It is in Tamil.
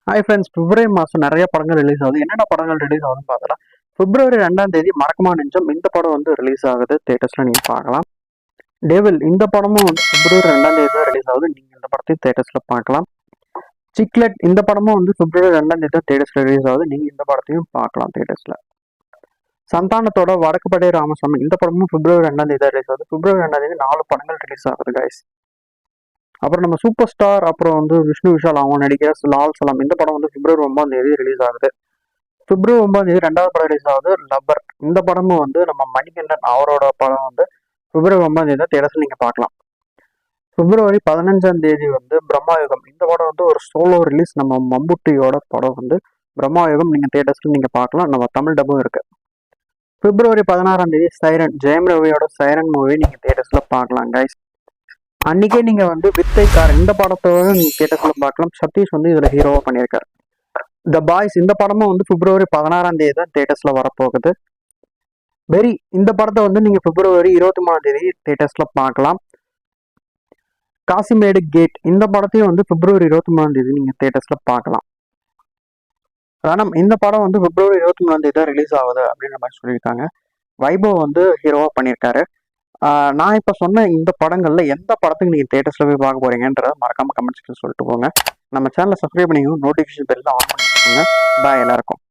ஹாய் ஃப்ரெண்ட்ஸ், பிப்ரவரி மாதம் நிறைய படங்கள் ரிலீஸ் ஆகுது. என்னென்ன படங்கள் ரிலீஸ் ஆகுதுன்னு பார்க்கலாம். பிப்ரவரி 2ஆம் தேதி மறக்கமா நெஞ்சம் இந்த படம் வந்து ரிலீஸ் ஆகுது. தேட்டர்ஸில் நீங்கள் பார்க்கலாம். டேவில் இந்த படமும் வந்து பிப்ரவரி 2ஆம் தேதி தான் ரிலீஸ் ஆகுது. நீங்கள் இந்த படத்தையும் தேட்டர்ஸில் பார்க்கலாம். சிக்லெட் இந்த படமும் வந்து பிப்ரவரி 2ஆம் தேதி தான் தேட்டர்ஸில் ரிலீஸ் ஆகுது. நீங்கள் இந்த படத்தையும் பார்க்கலாம் தேட்டர்ஸில். சந்தானத்தோட வடக்குப்படை ராமசாமி இந்த படமும் பிப்ரவரி 2ஆம் தேதி தான் ரிலீஸ் ஆகுது. பிப்ரவரி 2ஆம் தேதி 4 படங்கள் ரிலீஸ் ஆகுது கைஸ். அப்புறம் நம்ம சூப்பர் ஸ்டார் அப்புறம் வந்து விஷ்ணு விஷால் அவங்க நடிக்கிற லால் சலாம் இந்த படம் வந்து பிப்ரவரி 9ஆம் தேதி ரிலீஸ் ஆகுது. பிப்ரவரி 9ஆம் தேதி 2வது படம் ரிலீஸ் ஆகுது லப்பர். இந்த படமும் வந்து நம்ம மணிகண்டன் அவரோட படம் வந்து பிப்ரவரி 9ஆம் தேதி தான் தேட்டர்ஸில் நீங்கள் பார்க்கலாம். பிப்ரவரி 15ஆம் தேதி வந்து பிரம்மாயுகம் இந்த படம் வந்து ஒரு சோலோ ரிலீஸ். நம்ம மம்புட்டியோட படம் வந்து பிரம்மாயுகம் நீங்கள் தேட்டர்ஸில் நீங்கள் பார்க்கலாம். நம்ம தமிழ் டப்பும் இருக்கு. பிப்ரவரி 16ஆம் தேதி சைரன் ஜெயம் ரவியோட சைரன் மூவி நீங்கள் தேட்டர்ஸில் பார்க்கலாம் கைஸ். அன்னைக்கே நீங்க வந்து வித்தைக்கார் இந்த படத்தோட நீங்க தியேட்டர்ஸ்ல பார்க்கலாம். சதீஷ் வந்து இதுல ஹீரோவா பண்ணியிருக்காரு. த பாய்ஸ் இந்த படமும் வந்து பிப்ரவரி 16ஆம் தேதி தான் தியேட்டர்ஸ்ல வரப்போகுது. வெரி இந்த படத்தை வந்து நீங்க பிப்ரவரி 23ஆம் தேதி தியேட்டர்ஸ்ல பார்க்கலாம். காசிமேடு கேட் இந்த படத்தையும் வந்து பிப்ரவரி 23ஆம் தேதி நீங்க தியேட்டர்ஸ்ல பார்க்கலாம். ரணம் இந்த படம் வந்து பிப்ரவரி 23ஆம் தேதி தான் ரிலீஸ் ஆகுது அப்படின்ற மாதிரி சொல்லியிருக்காங்க. வைபவ் வந்து ஹீரோவா பண்ணியிருக்காரு. நான் இப்போ சொன்ன இந்த படங்களில் எந்த படத்துக்கு நீங்கள் தேட்டர்ஸில் போய் பார்க்க போறீங்கன்றத மறக்காம கமெண்ட் செக்ஷன் சொல்லிட்டு போங்க. நம்ம சேனலை சப்ஸ்கிரைப் பண்ணிக்கணும், நோட்டிஃபிகேஷன் பெல் ஆன் பண்ணி வச்சுக்கோங்க. பாய் எல்லாருக்கும்.